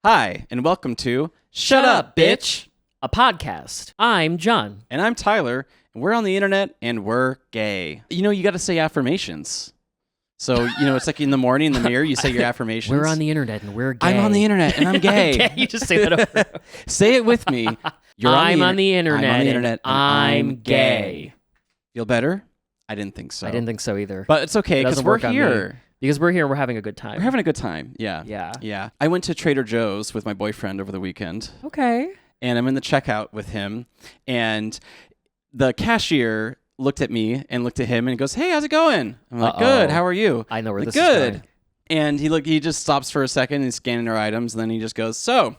Hi, and welcome to Shut Up, Bitch! A podcast. I'm John. And I'm Tyler, and we're on the internet, and we're gay. You know, you got to say affirmations. So, it's like in the morning in the mirror, you say your affirmations. We're on the internet, and we're gay. I'm on the internet, and I'm gay. Okay, you just say that over. Say it with me. I'm on the internet, I'm on the internet, and I'm gay. Feel better? I didn't think so. I didn't think so either. But it's okay, because we're here. Because we're here, we're having a good time. We're having a good time, yeah. Yeah. I went to Trader Joe's with my boyfriend over the weekend. Okay. And I'm in the checkout with him, and the cashier looked at me and looked at him and he goes, "Hey, how's it going?" I'm like, "Good, how are you?" I know where this is going. And he just stops for a second and he's scanning our items, and then he just goes, "So,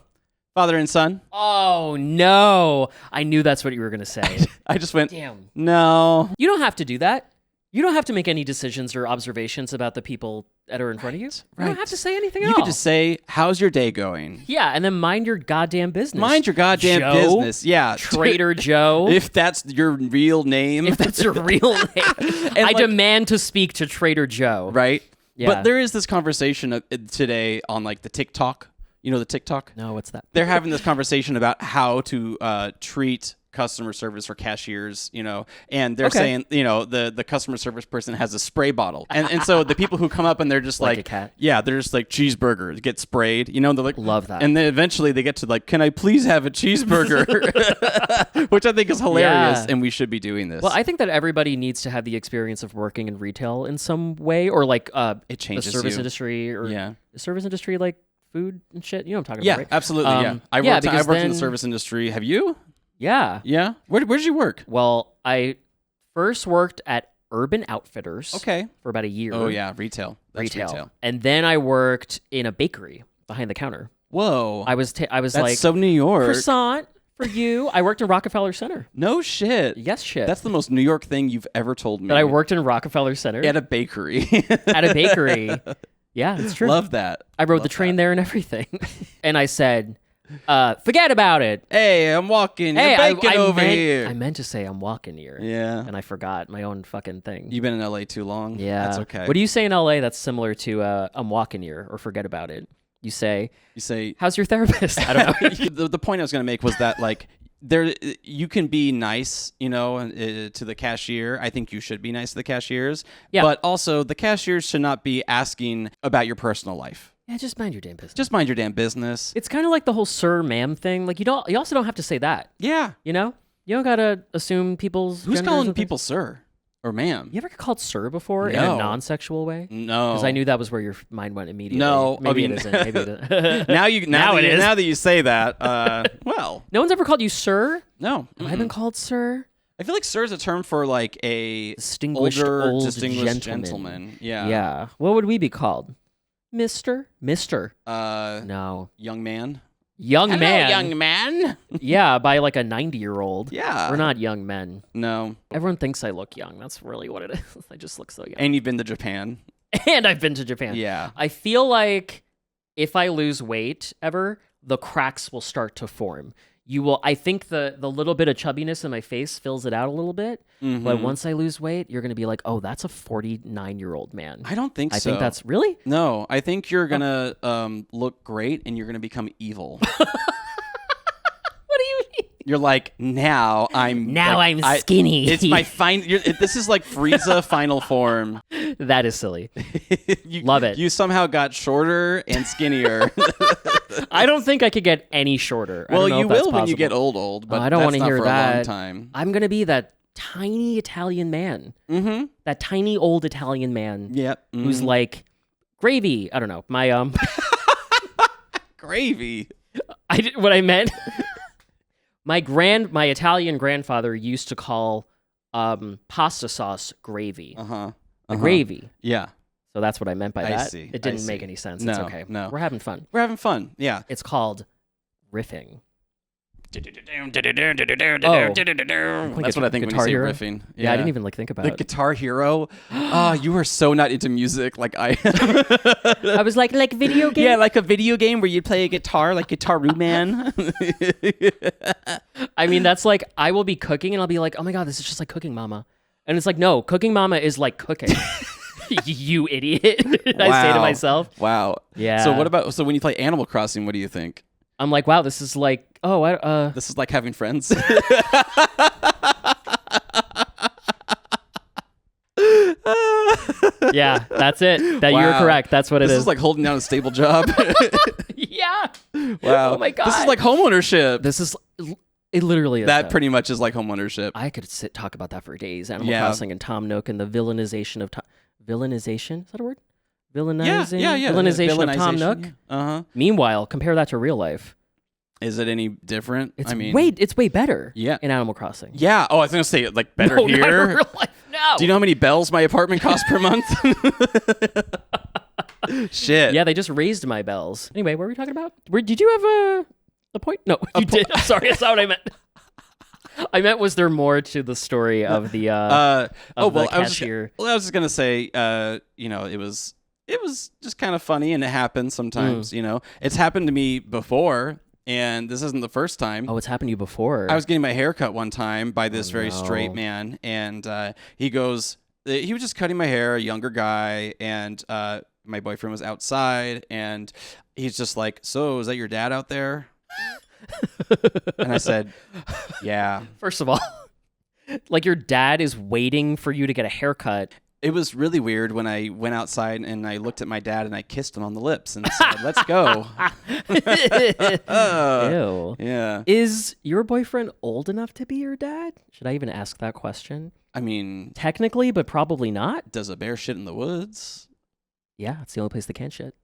father and son?" Oh, no. I knew that's what you were going to say. I just went, Damn. "No." You don't have to do that. You don't have to make any decisions or observations about the people that are in front of you. You don't have to say anything else. You could just say, "How's your day going?" Yeah, and then mind your goddamn business. Mind your goddamn business. Yeah. Trader Joe. If that's your real name. If that's your real name. I demand to speak to Trader Joe. Right? Yeah. But there is this conversation today on like the TikTok. You know the TikTok? No, what's that? They're having this conversation about how to treat customer service for cashiers, and they're saying, the customer service person has a spray bottle. And so the people who come up and they're just like a cat? Yeah, they're just like, "Cheeseburger," get sprayed, they're like, love that. And then eventually they get to like, "Can I please have a cheeseburger?" Which I think is hilarious, and we should be doing this. Well, I think that everybody needs to have the experience of working in retail in some way, or like it changes the service you. Industry, or the service industry like food and shit. You know what I'm talking Yeah, about, right? absolutely. I've worked in the service industry. Have you? Yeah. Yeah. Where did you work? Well, I first worked at Urban Outfitters. Okay. For about a year. Oh yeah, retail. That's retail. And then I worked in a bakery behind the counter. Whoa. I was That's like, so New York. Croissant for you. I worked in Rockefeller Center. No shit. Yes, shit. That's the most New York thing you've ever told me. That I worked in Rockefeller Center. At a bakery. At a bakery. Yeah, it's true. Love that. I rode the train there and everything. And I said, forget about it. "Hey, I'm walking. You're baking over here." I meant to say I'm walking here. Yeah. And I forgot my own fucking thing. You've been in LA too long. Yeah. That's okay. What do you say in LA that's similar to I'm walking here or forget about it? You say, "How's your therapist?" I don't know. The point I was going to make was that like you can be nice, to the cashier. I think you should be nice to the cashiers. Yeah. But also the cashiers should not be asking about your personal life. Yeah, just mind your damn business. Just mind your damn business. It's kind of like the whole sir, ma'am thing. Like you also don't have to say that. Yeah. You don't gotta assume people's. Who's genders calling and people things. sir or ma'am? You ever get called sir before in No. a non-sexual way? No. Because I knew that was where your mind went immediately. No, Maybe it isn't. Maybe it isn't. now it is. Now that you say that, well, No one's ever called you sir? no. Have I been called sir? I feel like sir is a term for like a Distinguished older, old distinguished gentleman. gentleman. Yeah. Yeah. What would we be called? Mister? No. Young man. Young man. young man. Yeah, by like a 90-year-old. Yeah. We're not young men. No. Everyone thinks I look young. That's really what it is. I just look so young. And you've been to Japan. And I've been to Japan. Yeah. I feel like if I lose weight ever, the cracks will start to form. I think the little bit of chubbiness in my face fills it out a little bit. Mm-hmm. But once I lose weight, you're going to be like, "Oh, that's a 49-year-old man." I don't think so. I think that's really? No, I think you're going to look great and you're going to become evil. What do you mean? You're like, now I'm skinny. It's my this is like Frieza final form. That is silly. Love it. You somehow got shorter and skinnier. I don't think I could get any shorter. Well, you will when you get old, but I don't want to hear for that. A long time. I'm going to be that tiny Italian man. Mm-hmm. That tiny old Italian man. Yep. Mm-hmm. Who's like gravy. I don't know. My gravy. What I meant. My Italian grandfather used to call pasta sauce gravy. The gravy. Yeah. So that's what I meant by that. I see. It didn't make any sense. No, it's okay. No. We're having fun. We're having fun. Yeah. It's called riffing. That's what I think when you say Hero? riffing. Yeah, I didn't even think about the it. Guitar Hero. Oh, you are so not into music like I am. I was like video game? Yeah, like a video game where you play a guitar, like Guitar-oo Man. I mean, that's like, I will be cooking and I'll be like, "Oh my God, this is just like Cooking Mama." And it's like, no, Cooking Mama is like cooking. You idiot. I say to myself. Wow. Yeah. So when you play Animal Crossing, what do you think? I'm like, wow, this is like, This is like having friends. Yeah, that's it. You're correct. That's what it is. This is like holding down a stable job. Yeah. Wow. Oh my God. This is like homeownership. It literally is. That pretty much is like homeownership. I could talk about that for days. Animal Crossing and Tom Nook and the villainization of villainization. Is that a word? Villainizing. Yeah. Villainization of Tom Nook. Yeah. Meanwhile, compare that to real life. Is it any different? It's way better. Yeah. In Animal Crossing. Yeah. Oh, I was gonna say like better No, here. not in real life. No. Do you know how many bells my apartment costs per month? Shit. Yeah, they just raised my bells. Anyway, what were we talking about? Did you have a point? No, you did. I'm sorry, that's not what I meant. I meant, was there more to the story of the cashier? I was just gonna say, it was just kind of funny, and it happens sometimes. It's happened to me before. And this isn't the first time. Oh, it's happened to you before. I was getting my hair cut one time by this very straight man, and he was just cutting my hair, a younger guy, and my boyfriend was outside, and he's just like, "So, is that your dad out there?" And I said, "Yeah." First of all, like your dad is waiting for you to get a haircut. It was really weird when I went outside and I looked at my dad and I kissed him on the lips and said, "Let's go." Ew. Yeah. Is your boyfriend old enough to be your dad? Should I even ask that question? I mean, technically, but probably not. Does a bear shit in the woods? Yeah, it's the only place they can't shit.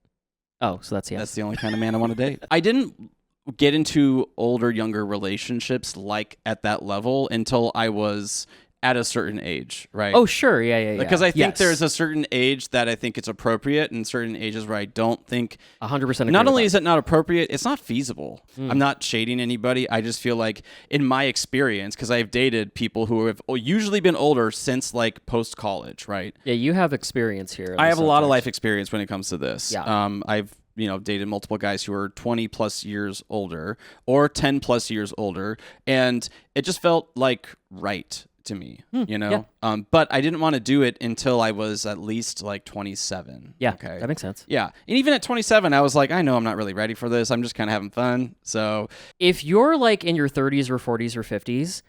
Oh, so that's yes. That's the only kind of man I want to date. I didn't get into older, younger relationships like at that level until I was at a certain age, right? Oh, sure. Yeah. Because I think there's a certain age that I think it's appropriate and certain ages where I don't think 100%. Not only is it not appropriate, it's not feasible. I'm not shading anybody. I just feel like in my experience, because I've dated people who have usually been older since like post-college, right? Yeah, you have experience here. I have a lot of life experience when it comes to this. Yeah. I've dated multiple guys who are 20 plus years older or 10 plus years older, and it just felt like right to me, Yeah. But I didn't want to do it until I was at least like 27. Yeah, okay, that makes sense. Yeah, and even at 27, I was like, I know I'm not really ready for this. I'm just kind of having fun. So if you're like in your 30s or 40s or 50s,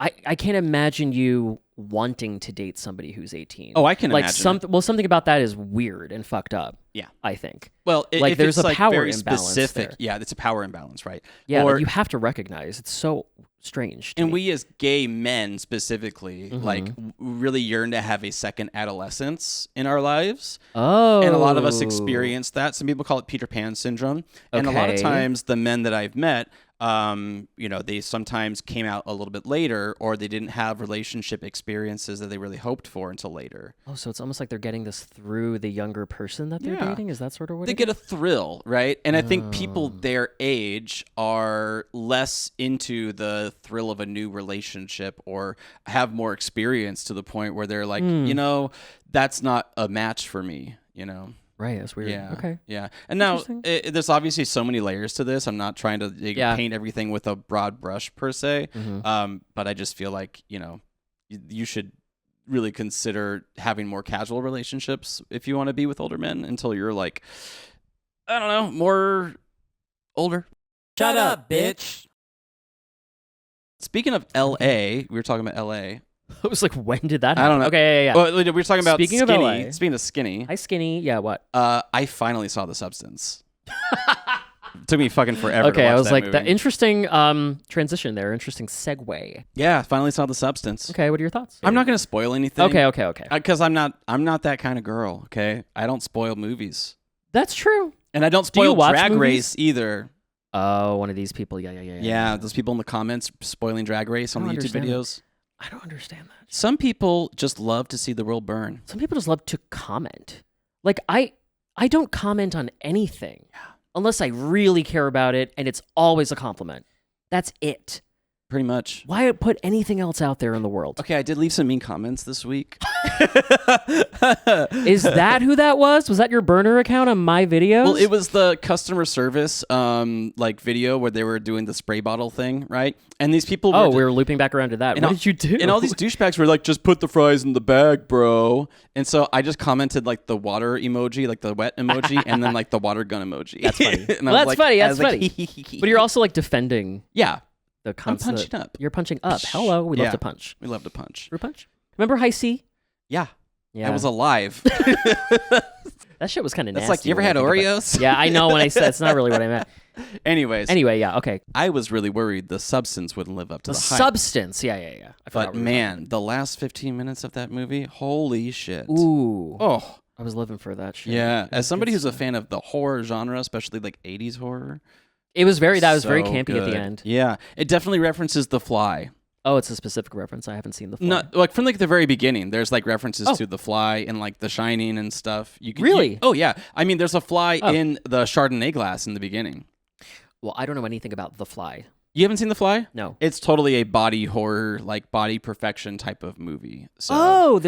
I can't imagine you wanting to date somebody who's 18. Oh, I can like imagine. Something about that is weird and fucked up. Yeah, I think. Well, like there's a power very imbalance specific. there. Yeah, it's a power imbalance, right? Yeah, like you have to recognize it's so strange. And we as gay men specifically, like really yearn to have a second adolescence in our lives. Oh, and a lot of us experience that. Some people call it Peter Pan syndrome. And a lot of times, the men that I've met, they sometimes came out a little bit later, or they didn't have relationship experiences that they really hoped for until later. Oh, so it's almost like they're getting this through the younger person that they're dating? Is that sort of what they get a thrill, right? And I think people their age are less into the thrill of a new relationship or have more experience to the point where they're like, that's not a match for me, Right, that's weird. Yeah. Okay. Yeah. And now there's obviously so many layers to this. I'm not trying to paint everything with a broad brush per se. But I just feel like, you should really consider having more casual relationships if you want to be with older men until you're like, I don't know, more older. Shut up, bitch. Speaking of LA, we were talking about LA. I was like, when did that happen? I don't know. Okay, yeah. Well, we were talking about Speaking of skinny. LA. Speaking of skinny. Hi, skinny. Yeah, what? I finally saw The Substance. It took me fucking forever to watch I was that like, movie. that interesting transition there. Interesting segue. Yeah, finally saw The Substance. Okay, what are your thoughts? I'm not going to spoil anything. Okay. Because I'm not that kind of girl, okay? I don't spoil movies. That's true. And I don't Do you spoil watch Drag movies? Race either. Oh, one of these people. Yeah. Yeah, those people in the comments spoiling Drag Race on the YouTube videos. I don't understand that. Some people just love to see the world burn. Some people just love to comment. Like, I don't comment on anything unless I really care about it, and it's always a compliment. That's it. Pretty much. Why put anything else out there in the world? Okay, I did leave some mean comments this week. Is that who that was? Was that your burner account on my videos? Well, it was the customer service like video where they were doing the spray bottle thing, right? And these people were we were looping back around to that. What did you do? And all these douchebags were like, just put the fries in the bag, bro. And so I just commented like the water emoji, like the wet emoji, and then like the water gun emoji. That's funny. That's funny. That's funny. But you're also like defending. Yeah. The concept. I'm punching up. You're punching up. Hello. We love to punch. We love to punch. Fruit punch? Remember High C? Yeah. I was alive. That shit was kind of nasty. It's like, you ever had Oreos? Yeah, I know when I said it's not really what I meant. Anyway, yeah, okay. I was really worried the substance wouldn't live up to the hype. Substance, yeah. But man, the last 15 minutes of that movie, holy shit. Ooh. Oh. I was living for that shit. Yeah, as somebody who's a fan of the horror genre, especially like 80s horror. That was very campy good. at the end. Yeah, it definitely references The Fly. Oh, it's a specific reference. I haven't seen The Fly. Not like from like the very beginning. There's like references to The Fly and like The Shining and stuff. Really? Oh yeah. I mean, there's a fly in the Chardonnay glass in the beginning. Well, I don't know anything about The Fly. You haven't seen The Fly? No. It's totally a body horror, like body perfection type of movie. So,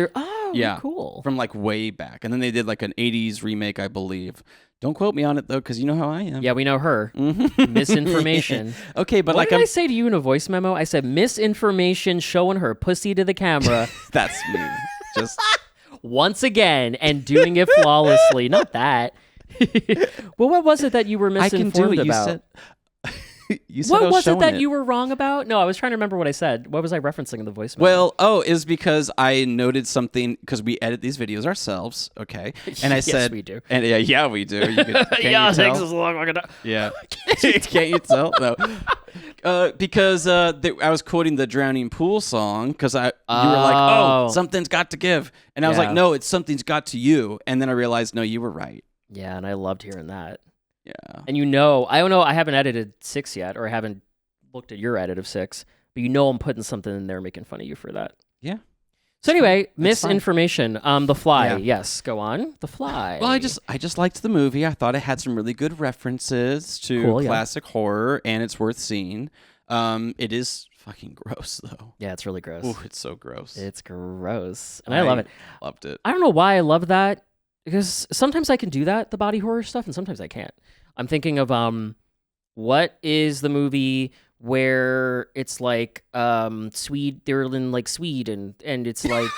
yeah, cool. From like way back, and then they did like an '80s remake, I believe. Don't quote me on it though, because you know how I am. Yeah, we know her. Misinformation. Okay, but what did I say to you in a voice memo? I said misinformation, showing her pussy to the camera. That's me. Just once again, and doing it flawlessly. Not that. Well, what was it that you were misinformed about? You said what was it that you were wrong about? No, I was trying to remember what I said. What was I referencing in the voice memo? Well, is because I noted something, because we edit these videos ourselves, okay? And I said, yes, we do. And yeah, we do. You could, yeah, it takes us a long fucking time. Yeah. Can't you tell? No. Because I was quoting the Drowning Pool song, because you were like, oh, something's got to give. And I was like, no, it's something's got to you. And then I realized, no, you were right. Yeah, and I loved hearing that. Yeah. And I don't know, I haven't edited 6 yet, or I haven't looked at your edit of 6, but I'm putting something in there making fun of you for that. Yeah. So anyway, misinformation. The Fly. Yeah. Yes, go on. The Fly. Well, I just liked the movie. I thought it had some really good references to classic horror, and it's worth seeing. It is fucking gross though. Yeah, it's really gross. Ooh, it's so gross. It's gross. And I love it. Loved it. I don't know why I love that, because sometimes I can do that, the body horror stuff, and sometimes I can't. I'm thinking of what is the movie where it's like they're in like Sweden, and it's like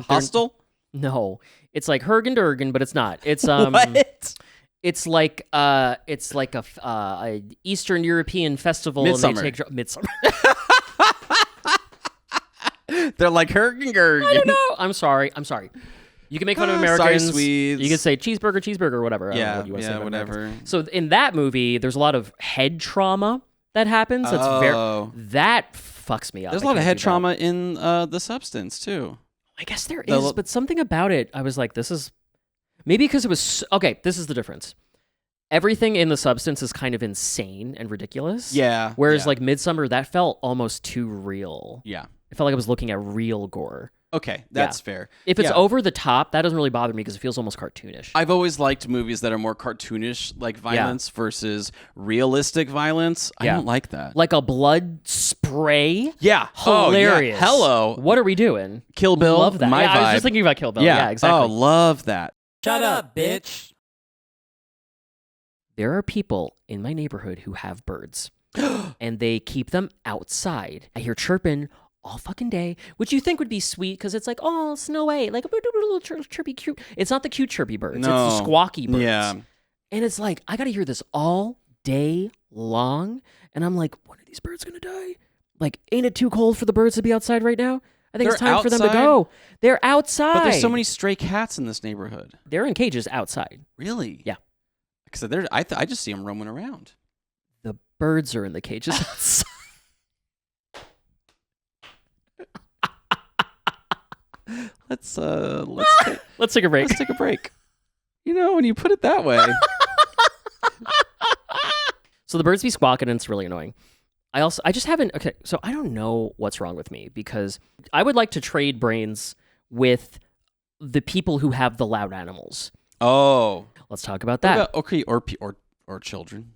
Hostel? No, it's like Hergen, but it's not. It's what? It's like a Eastern European festival. Midsummer. And they take Midsummer. They're like Hergen. I don't know. I'm sorry. You can make fun of Americans. Sorry, Swedes. You can say cheeseburger, whatever. Yeah, say whatever. So in that movie, there's a lot of head trauma that happens. That fucks me up. There's a lot of head trauma in The Substance too. I guess there is, but something about it, I was like, this is maybe because it was okay. This is the difference. Everything in The Substance is kind of insane and ridiculous. Yeah. Whereas like Midsummer, that felt almost too real. Yeah. It felt like I was looking at real gore. Okay, that's fair. If it's over the top, that doesn't really bother me because it feels almost cartoonish. I've always liked movies that are more cartoonish, like violence versus realistic violence. I don't like that. Like a blood spray? Yeah. Hilarious. Oh, yeah. Hello. What are we doing? Kill Bill. Love that. My vibe. I was just thinking about Kill Bill. Yeah, exactly. Oh, love that. Shut up, bitch. There are people in my neighborhood who have birds, and they keep them outside. I hear chirping all fucking day, which you think would be sweet because it's like, oh, Snow White, like a little chirpy cute. It's not the cute chirpy birds. No. It's the squawky birds. Yeah. And it's like, I got to hear this all day long. And I'm like, when are these birds going to die? Like, ain't it too cold for the birds to be outside right now? I think it's time for them to go. They're outside. But there's so many stray cats in this neighborhood. They're in cages outside. Really? Yeah. Because I just see them roaming around. The birds are in the cages outside. Let's take a break. Let's take a break. You know, when you put it that way. So the birds be squawking, and it's really annoying. I just haven't. Okay, so I don't know what's wrong with me, because I would like to trade brains with the people who have the loud animals. Oh, let's talk about that. Okay, or children,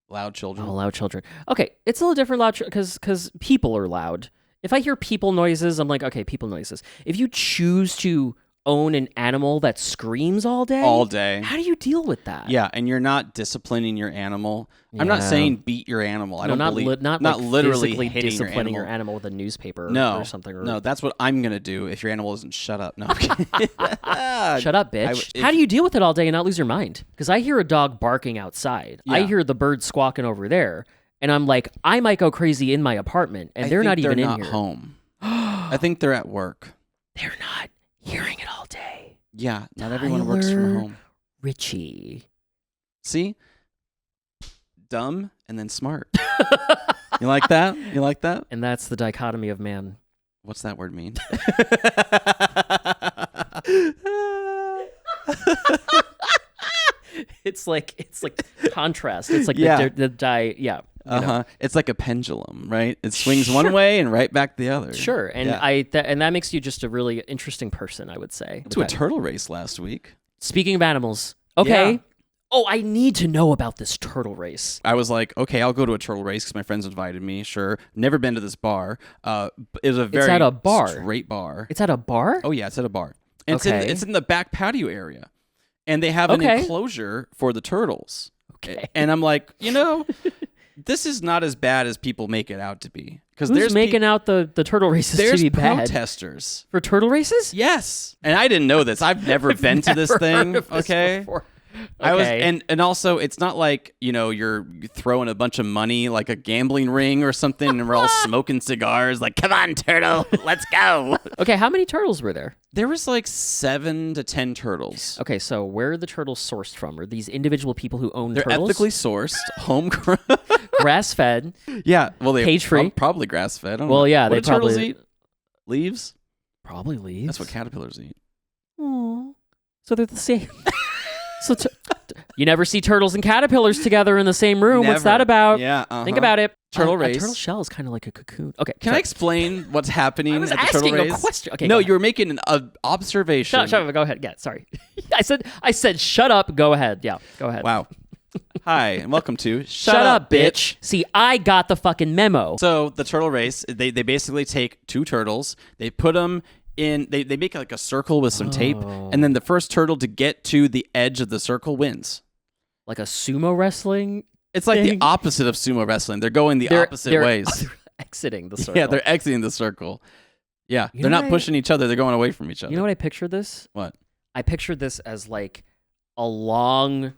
loud children. Oh, loud children. Okay, it's a little different. Loud because people are loud. If I hear people noises, I'm like, okay, people noises. If you choose to own an animal that screams all day, how do you deal with that? Yeah, and you're not disciplining your animal. I'm not saying beat your animal. I don't believe not like literally physically hitting disciplining your animal with a newspaper or something. No, that's what I'm gonna do if your animal doesn't shut up. No, shut up, bitch. How do you deal with it all day and not lose your mind? Because I hear a dog barking outside. Yeah. I hear the bird squawking over there, and I'm like, I might go crazy in my apartment, and they're not even in here. Home. I think they're at work. They're not hearing it all day. Yeah, not everyone works from home. Ritchie. See? Dumb and then smart. You like that? You like that? And that's the dichotomy of man. What's that word mean? It's like contrast. It's like the It's like a pendulum, right? It swings one way and right back the other. Sure, and and that makes you just a really interesting person, I would say. To a turtle race last week. Speaking of animals, okay. Yeah. Oh, I need to know about this turtle race. I was like, okay, I'll go to a turtle race because my friends invited me. Sure, never been to this bar. It was a very straight bar. It's at a bar? Oh yeah, it's at a bar. And it's in the back patio area, and they have an enclosure for the turtles. Okay, and I'm like, this is not as bad as people make it out to be. Because who's making out the turtle races to be bad? There's protesters for turtle races. Yes, and I didn't know this. I've never been to this thing. Okay. I was, and also it's not like you're throwing a bunch of money like a gambling ring or something, and we're all smoking cigars. Like, come on, turtle, let's go. Okay, how many turtles were there? There was like 7 to 10 turtles. Okay, so where are the turtles sourced from? Are these individual people who own turtles? They're ethically sourced, homegrown, grass fed. Yeah, well, they cage free, probably grass fed. Yeah, what they do probably turtles eat leaves. Probably leaves. That's what caterpillars eat. Oh, so they're the same. So you never see turtles and caterpillars together in the same room. Never. What's that about? Yeah, think about it. Turtle race. A turtle shell is kind of like a cocoon. Okay, can I explain what's happening at the turtle race? I was asking a question. Okay, no, you were making an observation. Shut up. Go ahead. Yeah, sorry. I said shut up. Go ahead. Yeah, go ahead. Wow. Hi, and welcome to Shut Up, Bitch. See, I got the fucking memo. So the turtle race, they basically take 2 turtles, they put them in, they make like a circle with some tape, and then the first turtle to get to the edge of the circle wins. Like a sumo wrestling? It's like the opposite of sumo wrestling. They're going the opposite ways. They're exiting the circle. Yeah, they're exiting the circle. Yeah, they're not pushing each other. They're going away from each other. You know what I pictured this? What? I pictured this as like a long,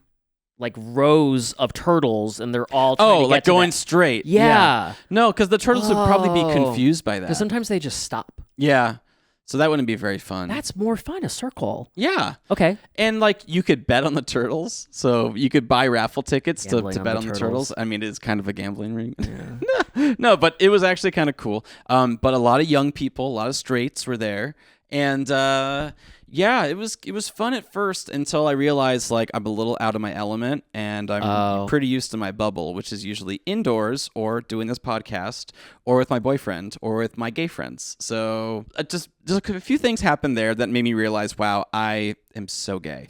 like rows of turtles, and they're all trying to get like going straight. Yeah. No, because the turtles would probably be confused by that. Because sometimes they just stop. Yeah. So that wouldn't be very fun. That's more fun, a circle. Yeah. Okay. And like you could bet on the turtles. So you could buy raffle tickets to bet on the turtles. I mean, it's kind of a gambling ring. Yeah. No, but it was actually kind of cool. But a lot of young people, a lot of straights were there. And yeah, it was fun at first until I realized like I'm a little out of my element, and I'm pretty used to my bubble, which is usually indoors or doing this podcast or with my boyfriend or with my gay friends. So just a few things happened there that made me realize, wow, I am so gay.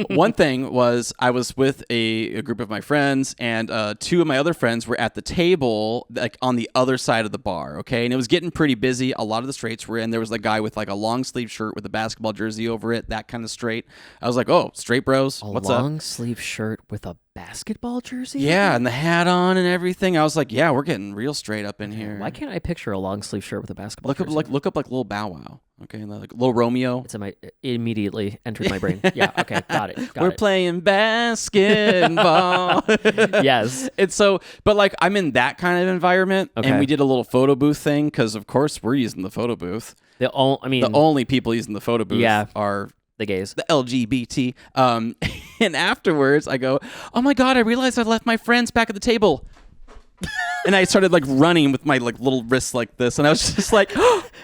One thing was I was with a group of my friends, and 2 of my other friends were at the table like on the other side of the bar, okay? And it was getting pretty busy. A lot of the straights were in. There was a guy with like a long sleeve shirt with a basketball jersey over it, that kind of straight. I was like, oh, straight bros, what's up? A long sleeve shirt with a basketball jersey? Yeah, and the hat on and everything. I was like, yeah, we're getting real straight up in here. Why can't I picture a long sleeve shirt with a basketball jersey? Look up like Little Bow Wow. Okay, like Little Romeo. It immediately entered my brain. Yeah, okay, got it. We're playing basketball. Yes. It's so, but like I'm in that kind of environment, okay. And we did a little photo booth thing because of course we're using the photo booth. The only people using the photo booth are the gays, the LGBT. And afterwards I go, oh my God, I realized I left my friends back at the table. And I started like running with my like little wrists like this, and I was just like,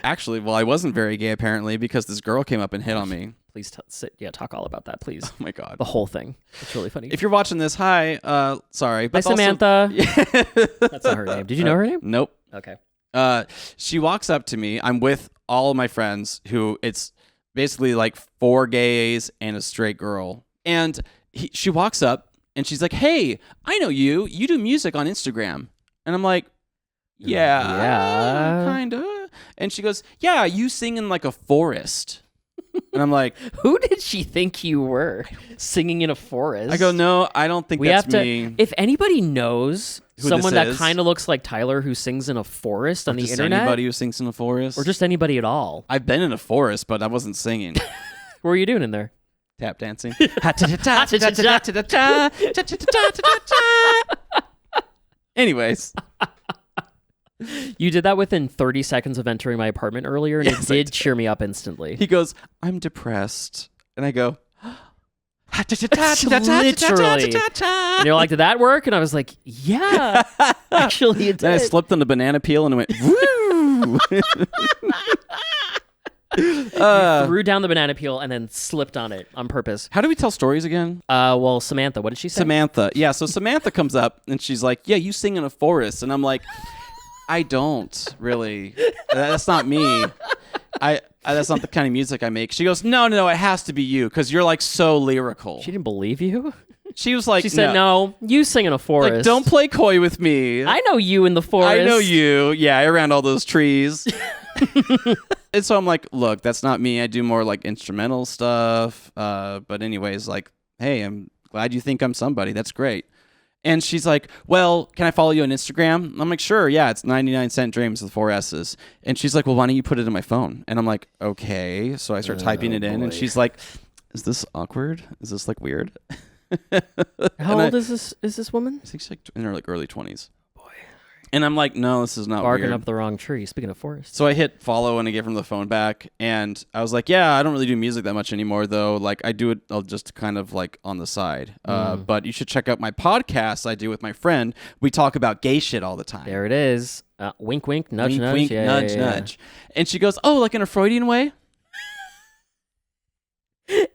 actually, well, I wasn't very gay apparently because this girl came up and hit on me. Please talk all about that, please. Oh my God, the whole thing. It's really funny. If you're watching this, hi, sorry, but hi, Samantha. That's not her name. Did you know her name? Nope. Okay. She walks up to me. I'm with all of my friends who it's basically like 4 gays and a straight girl, and she walks up and she's like, hey, I know you. You do music on Instagram. And I'm like, Yeah, kind of. And she goes, yeah, you sing in like a forest. And I'm like, who did she think you were singing in a forest? I go, no, I don't think that's me. If anybody knows who someone that kind of looks like Tyler who sings in a forest on the internet, anybody who sings in a forest, or just anybody at all. I've been in a forest, but I wasn't singing. What were you doing in there? Tap dancing. Anyways. You did that within 30 seconds of entering my apartment earlier, and it did cheer me up instantly. He goes, I'm depressed. And I go, literally. And you're like, did that work? And I was like, yeah, actually it did. Then I slipped on the banana peel and it went, woo! Threw down the banana peel and then slipped on it on purpose. How do we tell stories again? Well, Samantha, what did she say? Samantha. Yeah, so Samantha comes up and she's like, yeah, you sing in a forest. And I'm like, I don't really. That's not me. That's not the kind of music I make. She goes, no, it has to be you because you're like so lyrical. She didn't believe you? She was like, she said, no, you sing in a forest. Like, don't play coy with me. I know you in the forest. I know you. Yeah, I ran all those trees. And so I'm like, look, that's not me. I do more like instrumental stuff. But anyways, like, hey, I'm glad you think I'm somebody. That's great. And she's like, well, can I follow you on Instagram? I'm like, sure, yeah, it's 99 Cent Dreams with 4 S's. And she's like, well, why don't you put it in my phone? And I'm like, okay. So I start typing it in, and she's like, is this awkward? Is this like weird? How old is this woman? I think she's like in her like early 20s. And I'm like, no, this is not barking weird. Up the wrong tree. Speaking of forest. So I hit follow and I gave him the phone back. And I was like, yeah, I don't really do music that much anymore, though. Like, I do it just kind of like on the side. But you should check out my podcast I do with my friend. We talk about gay shit all the time. There it is. Wink, wink, nudge, wink, nudge. Wink, yeah, nudge, yeah, nudge. And she goes, oh, like in a Freudian way?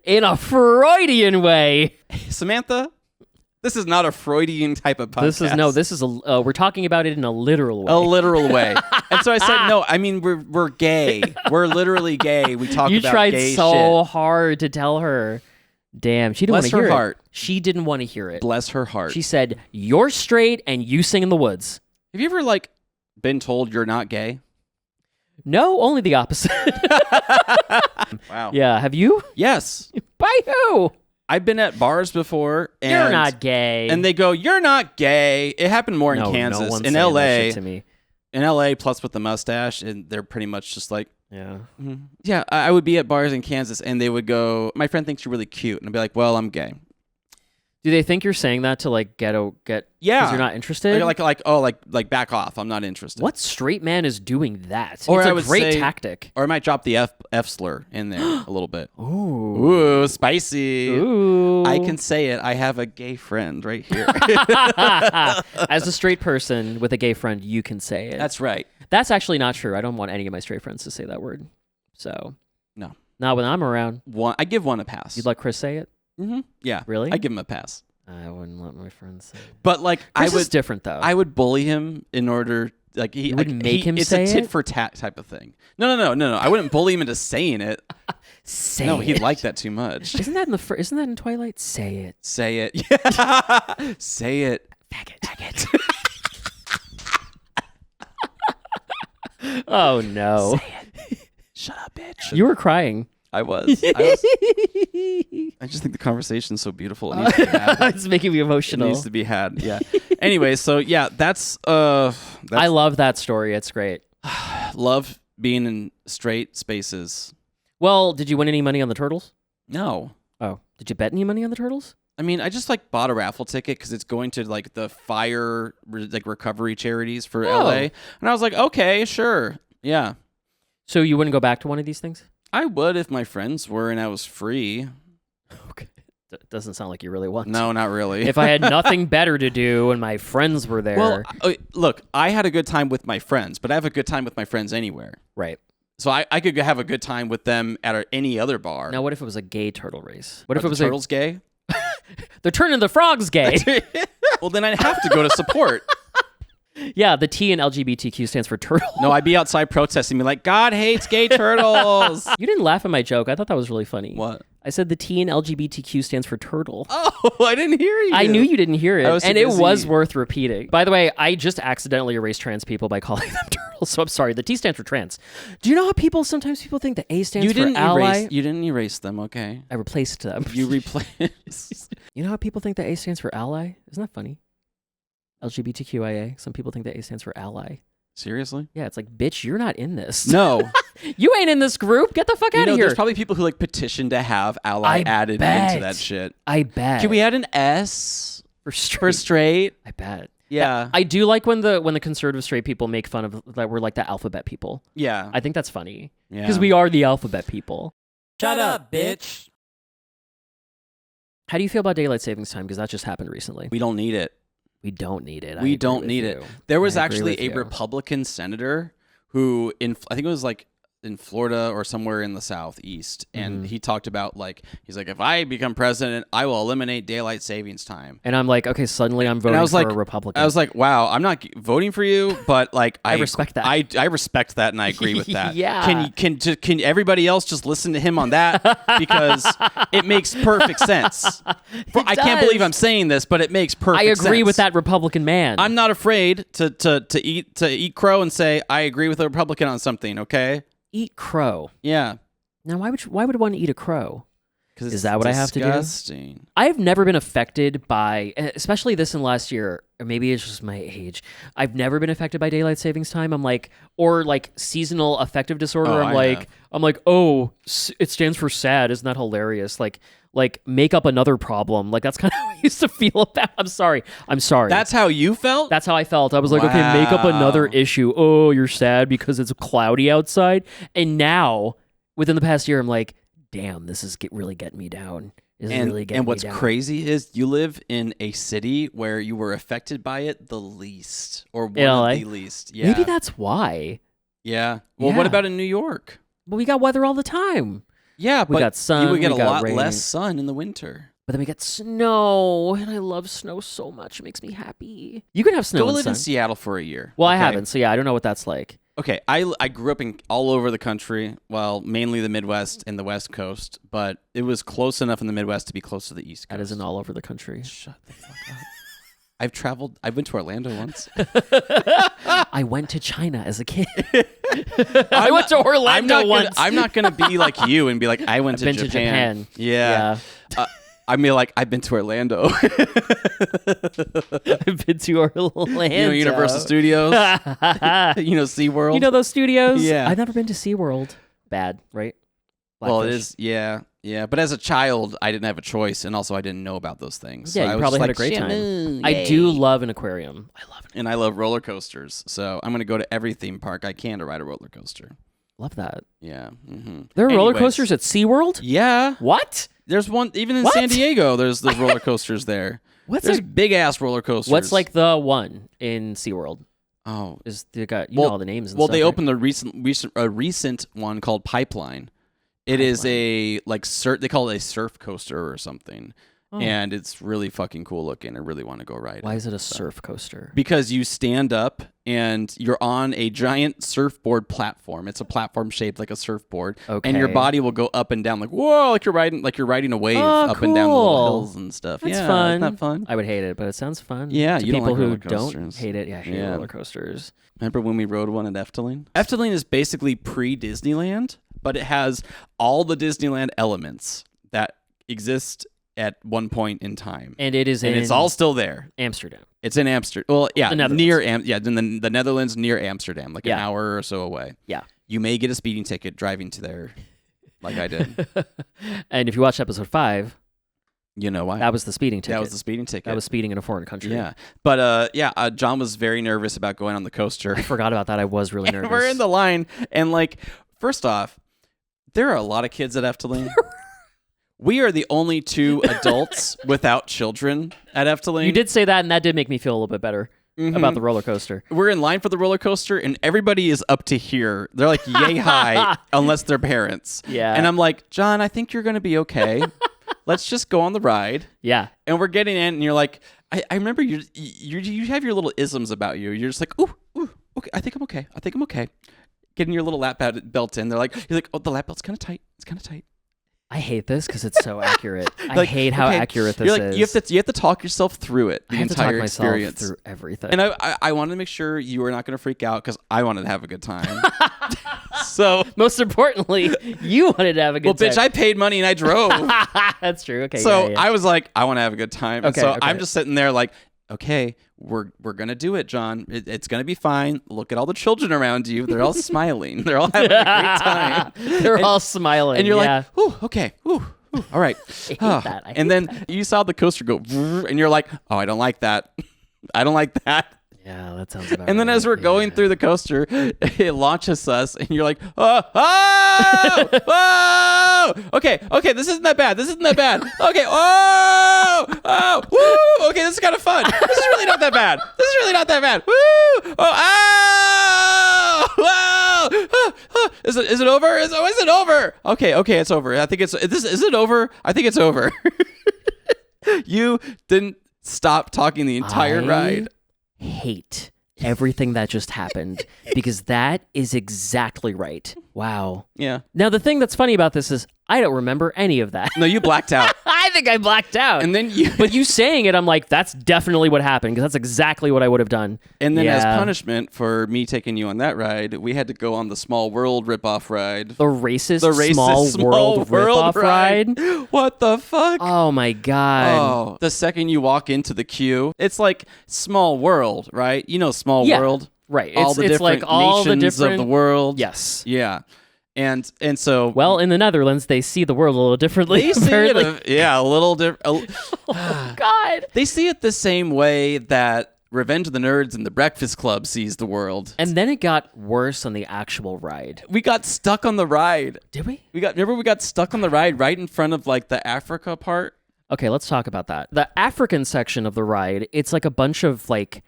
In a Freudian way. Samantha? This is not a Freudian type of podcast. This is we're talking about it in a literal way. A literal way. And so I said, no, I mean, we're gay. We're literally gay. We talk about gay shit. You tried so hard to tell her. Damn, she didn't want to hear it. Bless her heart. She didn't want to hear it. Bless her heart. She said, you're straight and you sing in the woods. Have you ever, like, been told you're not gay? No, only the opposite. Wow. Yeah, have you? Yes. By who? I've been at bars before. And, you're not gay. And they go, you're not gay. It happened more in Kansas. No one's in saying LA. that shit to me. In LA, plus with the mustache, and they're pretty much just like, yeah. Mm-hmm. Yeah, I would be at bars in Kansas, and they would go, my friend thinks you're really cute. And I'd be like, well, I'm gay. Do they think you're saying that to like get yeah, because you're not interested? Like back off. I'm not interested. What straight man is doing that? Or it's I a would great say, tactic. Or I might drop the F slur in there a little bit. Ooh, spicy. Ooh, I can say it. I have a gay friend right here. As a straight person with a gay friend, you can say it. That's right. That's actually not true. I don't want any of my straight friends to say that word. So no, not when I'm around. I give one a pass. You'd let Chris say it? Mm-hmm. Yeah, really? I give him a pass. I wouldn't let my friends say it. But like, Chris is different though. I would bully him in order. Like you would make him it's say it. It's a tit for tat type of thing. No. I wouldn't bully him into saying it. No, he'd like that too much. Isn't that in Twilight? Say it. Say it. Yeah. Say it. Faggot. Oh no. Say it. Shut up, bitch. You were crying. I was. I just think the conversation's so beautiful. It needs to be had. It's making me emotional. It needs to be had. Yeah. Anyway, so yeah, that's I love that story. It's great. Love being in straight spaces. Well, did you win any money on the turtles? No. Oh, did you bet any money on the turtles? I mean, I just like bought a raffle ticket because it's going to like the fire recovery charities for LA, and I was like, okay, sure, yeah. So you wouldn't go back to one of these things? I would if my friends were and I was free. Okay. That doesn't sound like you really want to. No, not really. If I had nothing better to do and my friends were there. Well, look, I had a good time with my friends, but I have a good time with my friends anywhere. Right. So I could have a good time with them at any other bar. Now, what if it was a gay turtle race? What if Are it was the turtles gay? They're turning the frogs gay. Well, then I'd have to go to support. Yeah, the T in LGBTQ stands for turtle. No, I'd be outside protesting, be like, God hates gay turtles. You didn't laugh at my joke. I thought that was really funny. What? I said the T in LGBTQ stands for turtle. Oh, I didn't hear you. I knew you didn't hear it, and it was worth repeating. By the way, I just accidentally erased trans people by calling them turtles, so I'm sorry. The T stands for trans. Do you know how sometimes people think the A stands for ally? You didn't erase them, okay? I replaced them. You replaced. You know how people think the A stands for ally? Isn't that funny? LGBTQIA. Some people think the A stands for ally. Seriously? Yeah, it's like, bitch, you're not in this. No. You ain't in this group. Get the fuck out of here. There's probably people who petition to have ally added into that shit. I bet. Can we add an S for straight? I bet. Yeah. I do like when the conservative straight people make fun of that we're like the alphabet people. Yeah. I think that's funny. Yeah. Because we are the alphabet people. Shut up, bitch. How do you feel about daylight savings time? Because that just happened recently. We don't need it. We don't need it. We don't need it. There was actually a Republican senator who, I think it was in Florida or somewhere in the Southeast, and he talked about he's like, if I become president, I will eliminate daylight savings time. And I'm like, okay, suddenly I'm voting for a Republican. I was like, wow, I'm not voting for you, but I respect that. I respect that, and I agree with that. Yeah. Can everybody else just listen to him on that, because it makes perfect sense. I can't believe I'm saying this, but it makes perfect sense. I agree with that Republican man. I'm not afraid to eat crow and say I agree with a Republican on something. Okay. Eat crow. Yeah. Now, why would one eat a crow? Because is that what disgusting. I have to do? I've never been affected by, especially this in last year, or maybe it's just my age. I've never been affected by daylight savings time. I'm like, or seasonal affective disorder. I'm like, oh, it stands for sad. Isn't that hilarious? Like make up another problem. That's kind of how I used to feel about. I'm sorry. That's how you felt? That's how I felt. I was like, okay, make up another issue. Oh, you're sad because it's cloudy outside. And now, within the past year, I'm like, damn, this is really getting me down. And what's crazy is you live in a city where you were affected by it the least, or one of the least. Yeah. Maybe that's why. Yeah. Well, what about in New York? Well, we got weather all the time. Yeah, we got sun. You would get a lot rain. less sun in the winter. But then we get snow, and I love snow so much. It makes me happy. You can have snow. Go live in Seattle for a year. Well, I haven't, so yeah, I don't know what that's like. Okay, I grew up all over the country, well, mainly the Midwest and the West Coast, but it was close enough in the Midwest to be close to the East Coast. That isn't all over the country. Shut the fuck up. I've traveled. I went to Orlando once. I went to China as a kid. I went to Orlando once. I'm not gonna be like you and be like, I went to Japan. Yeah. I mean, I've been to Orlando. I've been to Orlando. Universal Studios. SeaWorld. You know those studios? Yeah. I've never been to SeaWorld. Bad, right? Well, it is. Yeah. Yeah. But as a child, I didn't have a choice. And also, I didn't know about those things. Yeah, so you probably had a great time. I do love an aquarium. I love it. And I love roller coasters. So I'm going to go to every theme park I can to ride a roller coaster. Love that. Yeah. Mm-hmm. There are roller coasters at SeaWorld? Yeah. What? There's one, even in San Diego, there's roller coasters there. There's big-ass roller coasters. What's the one in SeaWorld? Oh. They got, know all the names and stuff. Well, they right? opened a recent one called Pipeline. It is a they call it a surf coaster or something, and it's really fucking cool looking. I really want to go ride. Why is it a surf coaster? Because you stand up and you're on a giant surfboard platform. It's a platform shaped like a surfboard, and your body will go up and down whoa, like you're riding a wave up and down the little hills and stuff. That's fun. Isn't that fun? I would hate it, but it sounds fun. Yeah, to you people don't like who don't hate it. Yeah, I hate roller coasters. Remember when we rode one at Efteling? Efteling is basically pre-Disneyland, but it has all the Disneyland elements that exist at one point in time. And it's all still there. Amsterdam. It's in Amsterdam. Well, yeah, the near in the Netherlands, near Amsterdam, an hour or so away. Yeah. You may get a speeding ticket driving to there, like I did. And if you watch episode 5, you know why. That was the speeding ticket. That was the speeding ticket. That was speeding in a foreign country. Yeah. But John was very nervous about going on the coaster. I forgot about that. I was really nervous. We're in the line, and first off, there are a lot of kids at Efteling. We are the only 2 adults without children at Efteling. You did say that, and that did make me feel a little bit better about the roller coaster. We're in line for the roller coaster, and everybody is up to here. They're like yay high, unless they're parents. Yeah. And I'm like, John, I think you're going to be okay. Let's just go on the ride. Yeah. And we're getting in, and you're like, I remember you have your little isms about you. You're just like, ooh, okay, I think I'm okay. Getting your little lap belt in. You're like, oh, the lap belt's kind of tight. It's kind of tight. I hate this because it's so accurate. I hate how accurate this is. You have to talk yourself through it. The entire experience, through everything. And I wanted to make sure you were not going to freak out because I wanted to have a good time. So most importantly, you wanted to have a good time. Well, bitch, I paid money and I drove. That's true. Okay. So I was like, I want to have a good time. And Okay, I'm just sitting there like, okay, we're gonna do it, John. It's gonna be fine. Look at all the children around you. They're all smiling. They're all having a great time. They're all smiling. And you're like, ooh, okay, ooh, all right. I hate that. And then you saw the coaster go, and you're like, oh, I don't like that. I don't like that. Yeah, that sounds about And then right. as we're going through the coaster, it launches us, and you're like, oh, okay, this isn't that bad. Okay, okay, this is kind of fun. This is really not that bad. Woo, Is it over? Is it over? Okay, it's over. I think is it over? I think it's over. You didn't stop talking the entire ride. Hate everything that just happened because that is exactly right. Wow. Yeah. Now, the thing that's funny about this is I don't remember any of that. No, you blacked out. I think I blacked out. And then But you saying it, I'm like, that's definitely what happened because that's exactly what I would have done. And then as punishment for me taking you on that ride, we had to go on the Small World ripoff ride. The racist Small World ride? What the fuck? Oh my God. Oh, the second you walk into the queue, it's like Small World, right? You know Small World? Right. All the different nations of the world. Yes. Yeah. And so... Well, in the Netherlands, they see the world a little differently. They see it a little different. Oh, God. They see it the same way that Revenge of the Nerds and The Breakfast Club sees the world. And then it got worse on the actual ride. We got stuck on the ride. Did we? Remember we got stuck on the ride right in front of like the Africa part? Okay, let's talk about that. The African section of the ride, it's like a bunch of like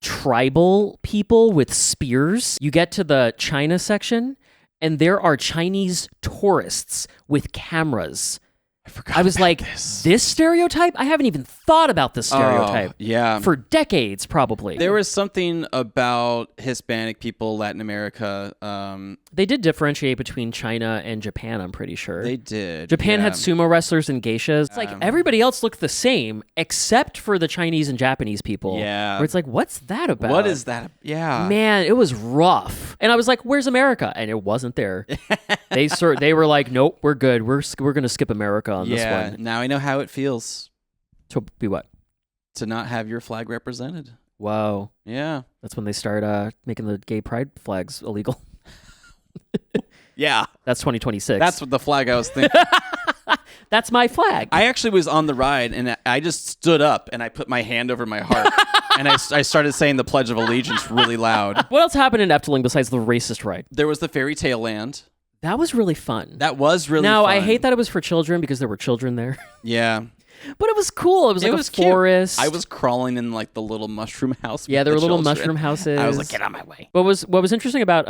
tribal people with spears. You get to the China section, and there are Chinese tourists with cameras. I was like, this stereotype? I haven't even thought about this stereotype. Yeah. For decades, probably. There was something about Hispanic people, Latin America. They did differentiate between China and Japan, I'm pretty sure. They did. Japan had sumo wrestlers and geishas. It's like everybody else looked the same except for the Chinese and Japanese people. Yeah. Where it's like, what's that about? What is that? Yeah. Man, it was rough. And I was like, where's America? And it wasn't there. They were like, nope, we're good. We're going to skip America on this one. Now I know how it feels. To be what? To not have your flag represented. Whoa. Yeah. That's when they start making the gay pride flags illegal. Yeah. That's 2026. That's what the flag I was thinking. That's my flag. I actually was on the ride, and I just stood up, and I put my hand over my heart, and I started saying the Pledge of Allegiance really loud. What else happened in Efteling besides the racist ride? There was the Fairy Tale Land. That was really fun. That was really now, fun. I hate that it was for children because there were children there. Yeah. But it was cool. It was like a forest. I was crawling in like the little mushroom house. Yeah, there were little mushroom houses. I was like, get out of my way. What was interesting about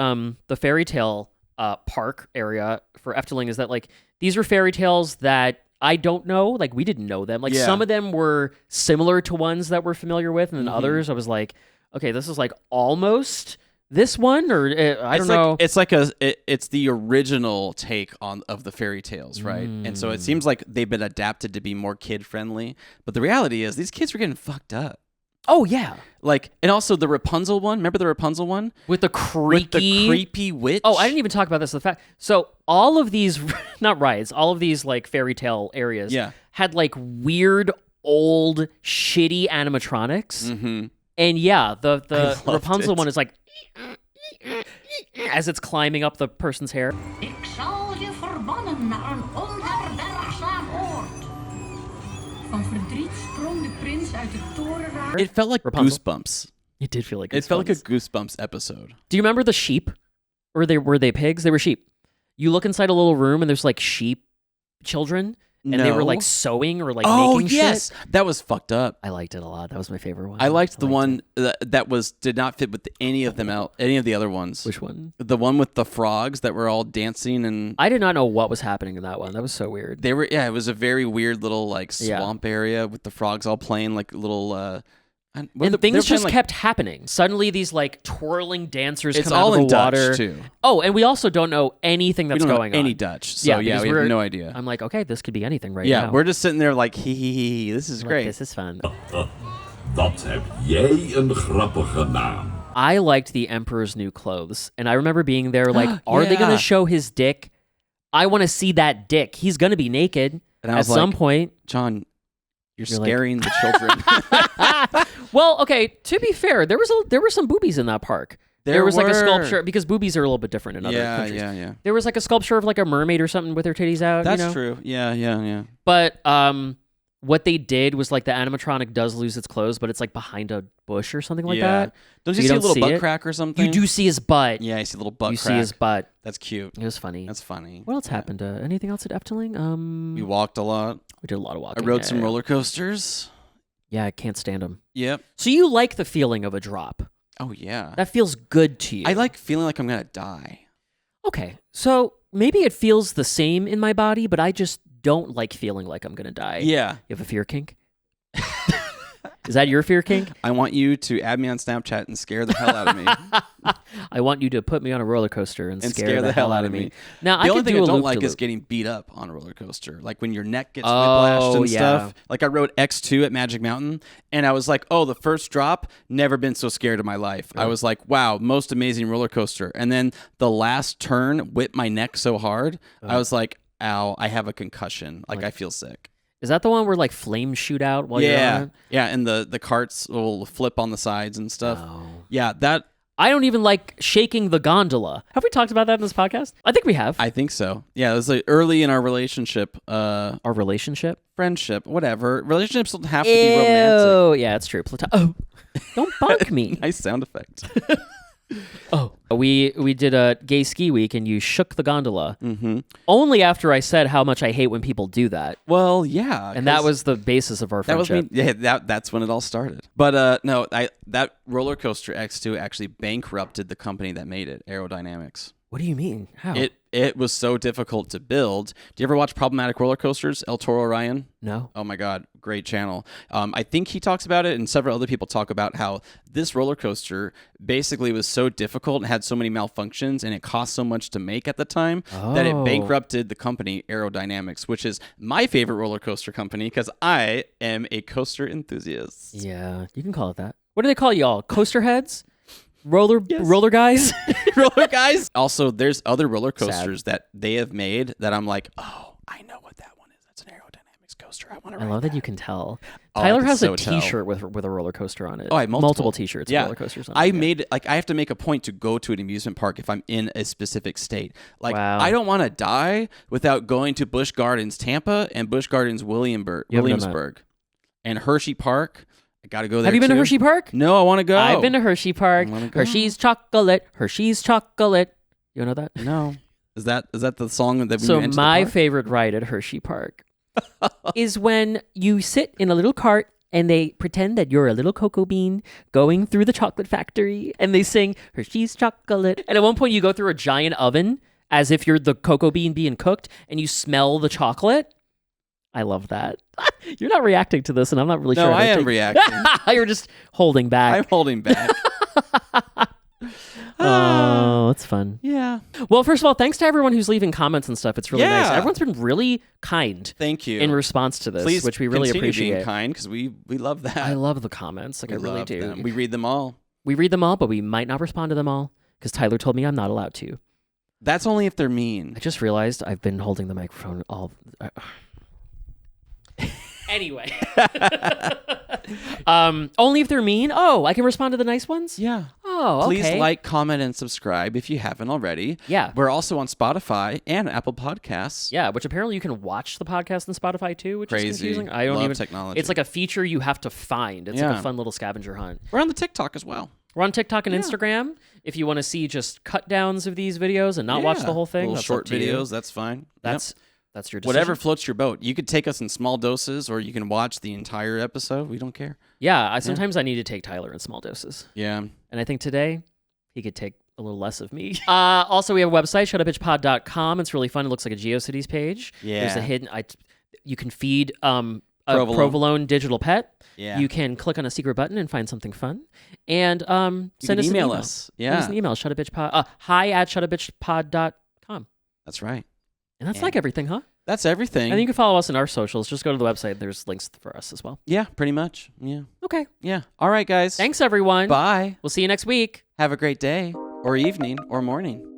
the fairy tale park area for Efteling is that like these are fairy tales that I don't know. Like we didn't know them. Like some of them were similar to ones that we're familiar with, and then others I was like, okay, this is like almost this one, or I don't know. It's like it's the original take of the fairy tales, right? And so it seems like they've been adapted to be more kid friendly. But the reality is these kids were getting fucked up. Oh yeah, like, and also the Rapunzel one. Remember the Rapunzel one with the creepy witch? Oh, I didn't even talk about this. The fact, so all of these, not rides, all of these like fairy tale areas, had like weird old shitty animatronics. Mm-hmm. And yeah, the Rapunzel one is like as it's climbing up the person's hair. Ik zal je verbannen naar een onherbergzaam oord. Van verdriet sprong de prins uit de torenraad. It felt like Rapunzel. Goosebumps. It did feel like Goosebumps. It felt like a Goosebumps episode. Do you remember the sheep? Or were they pigs? They were sheep. You look inside a little room and there's like sheep children. And they were like sewing or like making shit. That was fucked up. I liked it a lot. That was my favorite one. I liked the one that did not fit with any of them any of the other ones. Which one? The one with the frogs that were all dancing and I did not know what was happening in that one. That was so weird. It was a very weird little like swamp area with the frogs all playing like little And things just kept happening. Suddenly, these like twirling dancers come out of the water. Dutch, too. Oh, and we also don't know anything that's going on. Any Dutch. So we have no idea. I'm like, okay, this could be anything now. Yeah, we're just sitting there like, hee. This is great. This is fun. Wat heb jij een grappige naam. I liked the Emperor's New Clothes, and I remember being there like, are they going to show his dick? I want to see that dick. He's going to be naked at some point. John, you're scaring the children. Well, okay, to be fair, there were some boobies in that park. There was like a sculpture, because boobies are a little bit different in other countries. Yeah. There was like a sculpture of like a mermaid or something with her titties out. That's true. Yeah. But what they did was like the animatronic does lose its clothes, but it's like behind a bush or something like that. Don't you see a little butt crack or something? You do see his butt. Yeah, I see a little butt crack. You see his butt. That's cute. It was funny. That's funny. What else happened? Anything else at Efteling? We walked a lot. We did a lot of walking. I rode some roller coasters. Yeah, I can't stand them. Yep. So you like the feeling of a drop? Oh, yeah. That feels good to you. I like feeling like I'm going to die. Okay, so maybe it feels the same in my body, but I just don't like feeling like I'm going to die. Yeah. You have a fear kink? Is that your fear kink? I want you to add me on Snapchat and scare the hell out of me. I want you to put me on a roller coaster and scare the hell out of me. Now, the only thing I don't like is getting beat up on a roller coaster. Like when your neck gets whiplashed and stuff. Like I rode X2 at Magic Mountain, and I was like, oh, the first drop, never been so scared in my life. I was like, wow, most amazing roller coaster. And then the last turn whipped my neck so hard, I was like, ow, I have a concussion. Like I feel sick. Is that the one where like flames shoot out while you're on it? Yeah, and the carts will flip on the sides and stuff. Oh. Yeah, that... I don't even like shaking the gondola. Have we talked about that in this podcast? I think we have. I think so. Yeah, it was like early in our relationship. Our relationship? Friendship, whatever. Relationships don't have to be romantic. Oh, yeah, it's true. Oh, don't bunk me. Nice sound effect. Oh, we did a gay ski week, and you shook the gondola. Mm-hmm. Only after I said how much I hate when people do that. Well, yeah, and that was the basis of our friendship. That's when it all started. But no, that roller coaster X2 actually bankrupted the company that made it, Aerodynamics. What do you mean? How? It was so difficult to build. Do you ever watch Problematic Roller Coasters? El Toro Ryan? No. Oh my God, great channel. I think he talks about it, and several other people talk about how this roller coaster basically was so difficult and had so many malfunctions, and it cost so much to make at the time that it bankrupted the company Aerodynamics, which is my favorite roller coaster company because I am a coaster enthusiast. Yeah, you can call it that. What do they call y'all? Coaster heads? Roller guys? Roller guys? Also, there's other roller coasters that they have made that I'm like, oh, I know what that one is. That's an Aerodynamics coaster. I love that you can tell. Tyler has a T-shirt with a roller coaster on it. Oh, I have multiple T-shirts with roller coasters on it. I made it, like, I have to make a point to go to an amusement park if I'm in a specific state. Like, I don't want to die without going to Busch Gardens Tampa and Busch Gardens Williamsburg and Hershey Park. I gotta go there. Have you been to Hershey Park? No, I want to go. I've been to Hershey Park. Hershey's chocolate. Hershey's chocolate. You know that? No. Is that the song that we mentioned? So my favorite ride at Hershey Park is when you sit in a little cart and they pretend that you're a little cocoa bean going through the chocolate factory, and they sing Hershey's chocolate. And at one point you go through a giant oven as if you're the cocoa bean being cooked, and you smell the chocolate. I love that. You're not reacting to this, and I'm not really sure. No, I am reacting. You're just holding back. I'm holding back. Oh, it's fun. Yeah. Well, first of all, thanks to everyone who's leaving comments and stuff. It's really nice. Everyone's been really kind. Thank you. In response to this, Please which we really appreciate. Being kind, because we love that. I love the comments. Like, I really do. Them. We read them all. We read them all, but we might not respond to them all because Tyler told me I'm not allowed to. That's only if they're mean. I just realized I've been holding the microphone all... Anyway. Only if they're mean? Oh, I can respond to the nice ones? Yeah. Oh, okay. Please like, comment, and subscribe if you haven't already. Yeah. We're also on Spotify and Apple Podcasts. Yeah, which apparently you can watch the podcast on Spotify too, which is confusing. I don't Love technology. It's like a feature you have to find. It's like a fun little scavenger hunt. We're on the TikTok as well. We're on TikTok and Instagram. If you want to see just cut downs of these videos and not watch the whole thing, little that's short up to videos, you. that's fine. That's your decision. Whatever floats your boat. You could take us in small doses, or you can watch the entire episode. We don't care. Yeah, sometimes I need to take Tyler in small doses. Yeah. And I think today he could take a little less of me. Also, we have a website, shutupbitchpod.com. It's really fun. It looks like a GeoCities page. Yeah. There's a hidden... you can feed Provolone digital pet. Yeah. You can click on a secret button and find something fun. And send us an email. Yeah. Send us an email, shuttabitchpod, hi@shuttabitchpod.com. That's right. And that's like everything, huh? That's everything. And you can follow us on our socials. Just go to the website. There's links for us as well. Yeah, pretty much. Yeah. Okay. Yeah. All right, guys. Thanks, everyone. Bye. We'll see you next week. Have a great day or evening or morning.